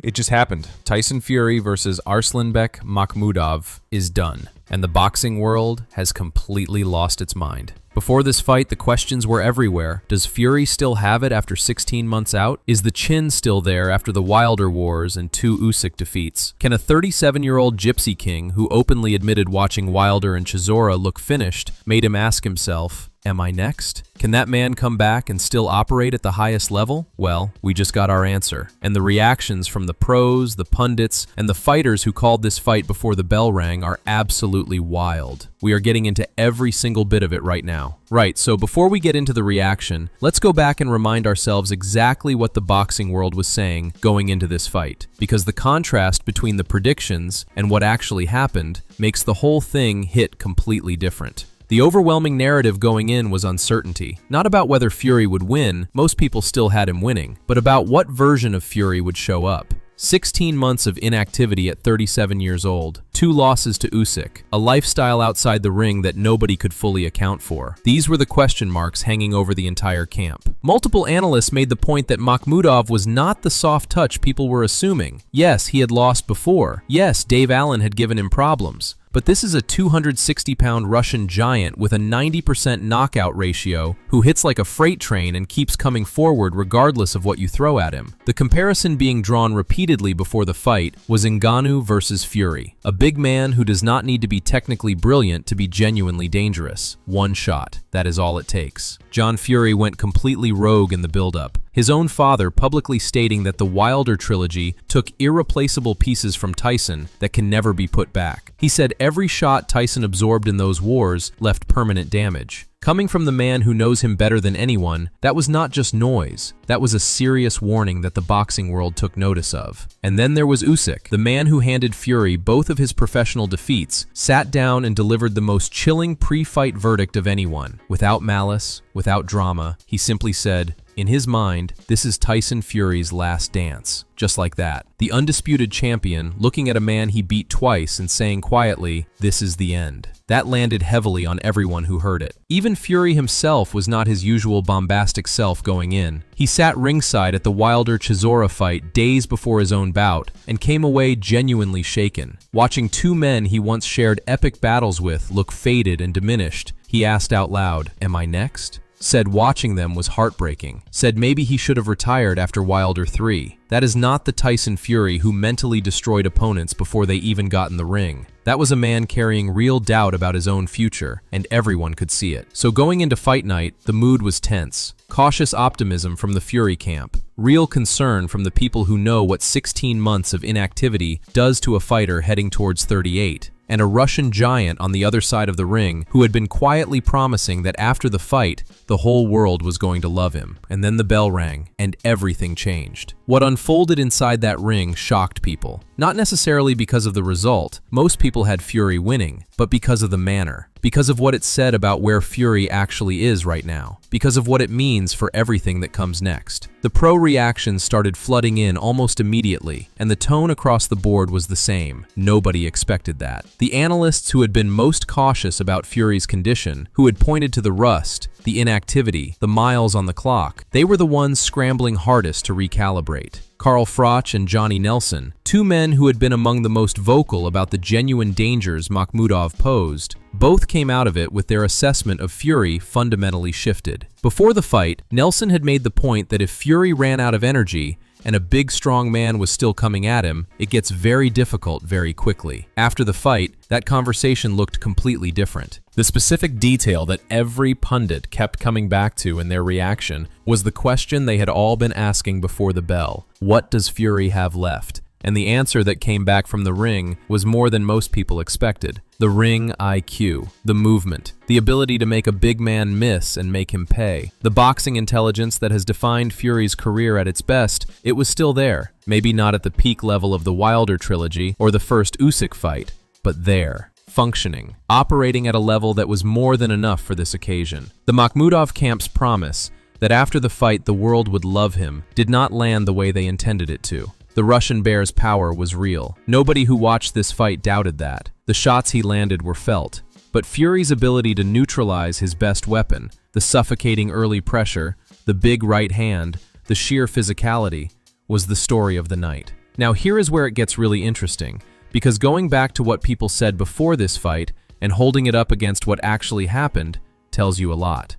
It just happened. Tyson Fury versus Arslanbek Makhmudov is done, and the boxing world has completely lost its mind. Before this fight, the questions were everywhere. Does Fury still have it after 16 months out? Is the chin still there after the Wilder wars and 2 Usyk defeats? Can a 37-year-old Gypsy King, who openly admitted watching Wilder and Chisora look finished, made him ask himself, am I next? Can that man come back and still operate at the highest level? Well, we just got our answer. And the reactions from the pros, the pundits, and the fighters who called this fight before the bell rang are absolutely wild. We are getting into every single bit of it right now. Right, so before we get into the reaction, let's go back and remind ourselves exactly what the boxing world was saying going into this fight. Because the contrast between the predictions and what actually happened makes the whole thing hit completely different. The overwhelming narrative going in was uncertainty. Not about whether Fury would win, most people still had him winning, but about what version of Fury would show up. 16 months of inactivity at 37 years old, 2 losses to Usyk, a lifestyle outside the ring that nobody could fully account for. These were the question marks hanging over the entire camp. Multiple analysts made the point that Makhmudov was not the soft touch people were assuming. Yes, he had lost before. Yes, Dave Allen had given him problems. But this is a 260-pound Russian giant with a 90% knockout ratio who hits like a freight train and keeps coming forward regardless of what you throw at him. The comparison being drawn repeatedly before the fight was Ngannou versus Fury, a big man who does not need to be technically brilliant to be genuinely dangerous. One shot, that is all it takes. John Fury went completely rogue in the build-up. His own father publicly stating that the Wilder trilogy took irreplaceable pieces from Tyson that can never be put back. He said every shot Tyson absorbed in those wars left permanent damage. Coming from the man who knows him better than anyone, that was not just noise. That was a serious warning that the boxing world took notice of. And then there was Usyk, the man who handed Fury both of his professional defeats, sat down and delivered the most chilling pre-fight verdict of anyone. Without malice, without drama, he simply said, in his mind, this is Tyson Fury's last dance. Just like that. The undisputed champion looking at a man he beat twice and saying quietly, this is the end. That landed heavily on everyone who heard it. Even Fury himself was not his usual bombastic self going in. He sat ringside at the Wilder-Chisora fight days before his own bout and came away genuinely shaken. Watching 2 men he once shared epic battles with look faded and diminished, he asked out loud, am I next? Said watching them was heartbreaking. Said maybe he should have retired after Wilder 3. That is not the Tyson Fury who mentally destroyed opponents before they even got in the ring. That was a man carrying real doubt about his own future, and everyone could see it. So going into fight night, the mood was tense. Cautious optimism from the Fury camp. Real concern from the people who know what 16 months of inactivity does to a fighter heading towards 38. And a Russian giant on the other side of the ring who had been quietly promising that after the fight, the whole world was going to love him. And then the bell rang, and everything changed. What unfolded inside that ring shocked people. Not necessarily because of the result, most people had Fury winning, but because of the manner. Because of what it said about where Fury actually is right now. Because of what it means for everything that comes next. The pro reactions started flooding in almost immediately, and the tone across the board was the same. Nobody expected that. The analysts who had been most cautious about Fury's condition, who had pointed to the rust, the inactivity, the miles on the clock, they were the ones scrambling hardest to recalibrate. Carl Froch and Johnny Nelson, 2 men who had been among the most vocal about the genuine dangers Makhmudov posed, both came out of it with their assessment of Fury fundamentally shifted. Before the fight, Nelson had made the point that if Fury ran out of energy, and a big strong man was still coming at him, it gets very difficult very quickly. After the fight, that conversation looked completely different. The specific detail that every pundit kept coming back to in their reaction was the question they had all been asking before the bell. What does Fury have left? And the answer that came back from the ring was more than most people expected. The ring IQ, the movement, the ability to make a big man miss and make him pay. The boxing intelligence that has defined Fury's career at its best, it was still there. Maybe not at the peak level of the Wilder trilogy or the first Usyk fight, but there. Functioning, operating at a level that was more than enough for this occasion. The Makhmudov camp's promise that after the fight the world would love him did not land the way they intended it to. The Russian bear's power was real. Nobody who watched this fight doubted that. The shots he landed were felt. But Fury's ability to neutralize his best weapon, the suffocating early pressure, the big right hand, the sheer physicality, was the story of the night. Now here is where it gets really interesting, because going back to what people said before this fight and holding it up against what actually happened tells you a lot.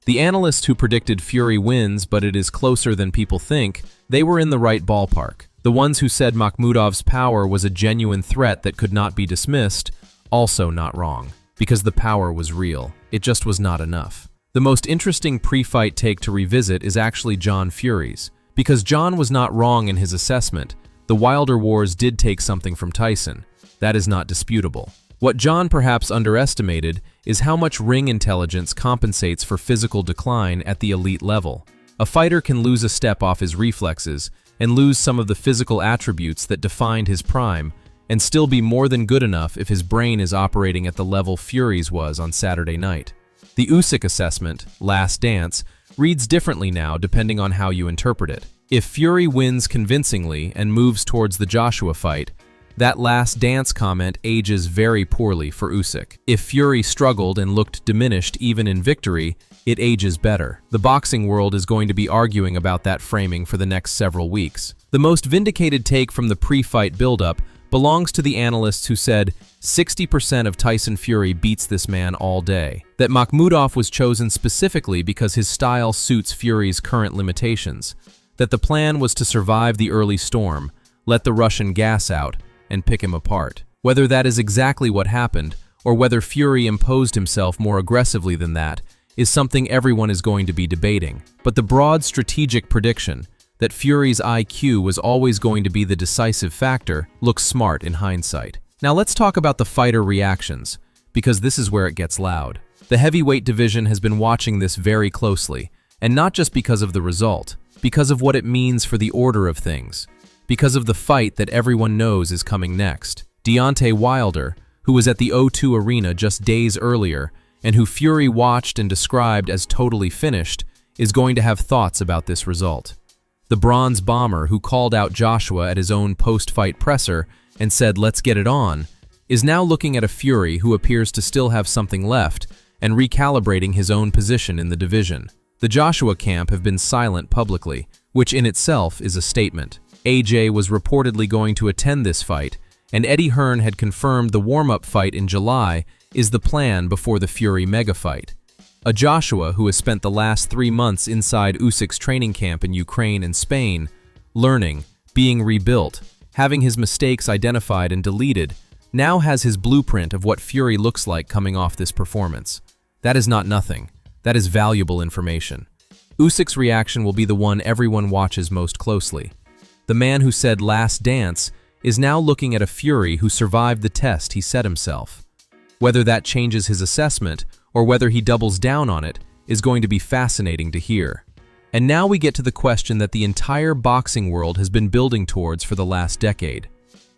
The analysts who predicted Fury wins, but it is closer than people think, they were in the right ballpark. The ones who said Makhmudov's power was a genuine threat that could not be dismissed, also not wrong, because the power was real. It just was not enough. The most interesting pre-fight take to revisit is actually John Fury's, because John was not wrong in his assessment. The Wilder Wars did take something from Tyson. That is not disputable. What John perhaps underestimated is how much ring intelligence compensates for physical decline at the elite level. A fighter can lose a step off his reflexes and lose some of the physical attributes that defined his prime and still be more than good enough if his brain is operating at the level Fury's was on Saturday night. The Usyk assessment, Last Dance, reads differently now depending on how you interpret it. If Fury wins convincingly and moves towards the Joshua fight, that Last Dance comment ages very poorly for Usyk. If Fury struggled and looked diminished even in victory, it ages better. The boxing world is going to be arguing about that framing for the next several weeks. The most vindicated take from the pre-fight build-up belongs to the analysts who said 60% of Tyson Fury beats this man all day. That Makhmudov was chosen specifically because his style suits Fury's current limitations. That the plan was to survive the early storm, let the Russian gas out, and pick him apart. Whether that is exactly what happened, or whether Fury imposed himself more aggressively than that, is something everyone is going to be debating. But the broad strategic prediction, that Fury's IQ was always going to be the decisive factor, looks smart in hindsight. Now let's talk about the fighter reactions, because this is where it gets loud. The heavyweight division has been watching this very closely, and not just because of the result, because of what it means for the order of things. Because of the fight that everyone knows is coming next. Deontay Wilder, who was at the O2 Arena just days earlier, and who Fury watched and described as totally finished, is going to have thoughts about this result. The Bronze Bomber, who called out Joshua at his own post-fight presser and said, "Let's get it on," is now looking at a Fury who appears to still have something left and recalibrating his own position in the division. The Joshua camp have been silent publicly, which in itself is a statement. AJ was reportedly going to attend this fight, and Eddie Hearn had confirmed the warm-up fight in July is the plan before the Fury mega fight. A Joshua who has spent the last 3 months inside Usyk's training camp in Ukraine and Spain, learning, being rebuilt, having his mistakes identified and deleted, now has his blueprint of what Fury looks like coming off this performance. That is not nothing. That is valuable information. Usyk's reaction will be the one everyone watches most closely. The man who said Last Dance is now looking at a Fury who survived the test he set himself. Whether that changes his assessment or whether he doubles down on it is going to be fascinating to hear. And now we get to the question that the entire boxing world has been building towards for the last decade.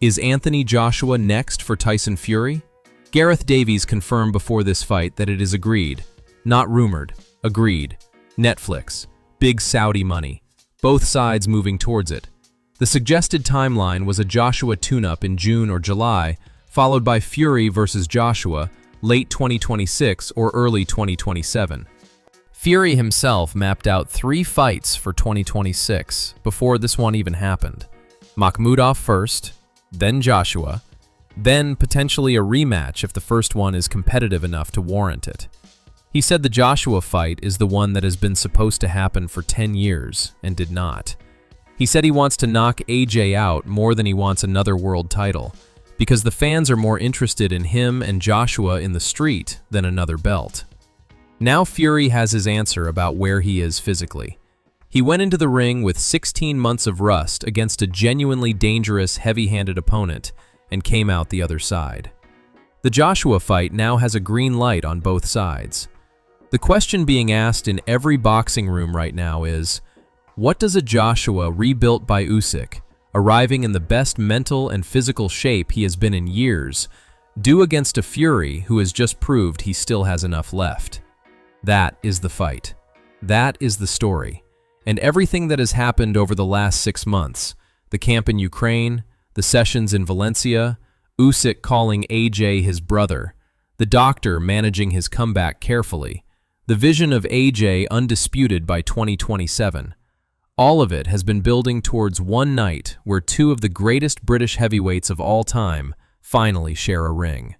Is Anthony Joshua next for Tyson Fury? Gareth Davies confirmed before this fight that it is agreed. Not rumored. Agreed. Netflix. Big Saudi money. Both sides moving towards it. The suggested timeline was a Joshua tune-up in June or July, followed by Fury versus Joshua, late 2026 or early 2027. Fury himself mapped out 3 fights for 2026 before this one even happened. Makhmudov first, then Joshua, then potentially a rematch if the first one is competitive enough to warrant it. He said the Joshua fight is the one that has been supposed to happen for 10 years and did not. He said he wants to knock AJ out more than he wants another world title, because the fans are more interested in him and Joshua in the street than another belt. Now Fury has his answer about where he is physically. He went into the ring with 16 months of rust against a genuinely dangerous, heavy-handed opponent and came out the other side. The Joshua fight now has a green light on both sides. The question being asked in every boxing room right now is, what does a Joshua rebuilt by Usyk, arriving in the best mental and physical shape he has been in years, do against a Fury who has just proved he still has enough left? That is the fight. That is the story. And everything that has happened over the last 6 months, the camp in Ukraine, the sessions in Valencia, Usyk calling AJ his brother, the doctor managing his comeback carefully, the vision of AJ undisputed by 2027, All of it has been building towards one night where two of the greatest British heavyweights of all time finally share a ring.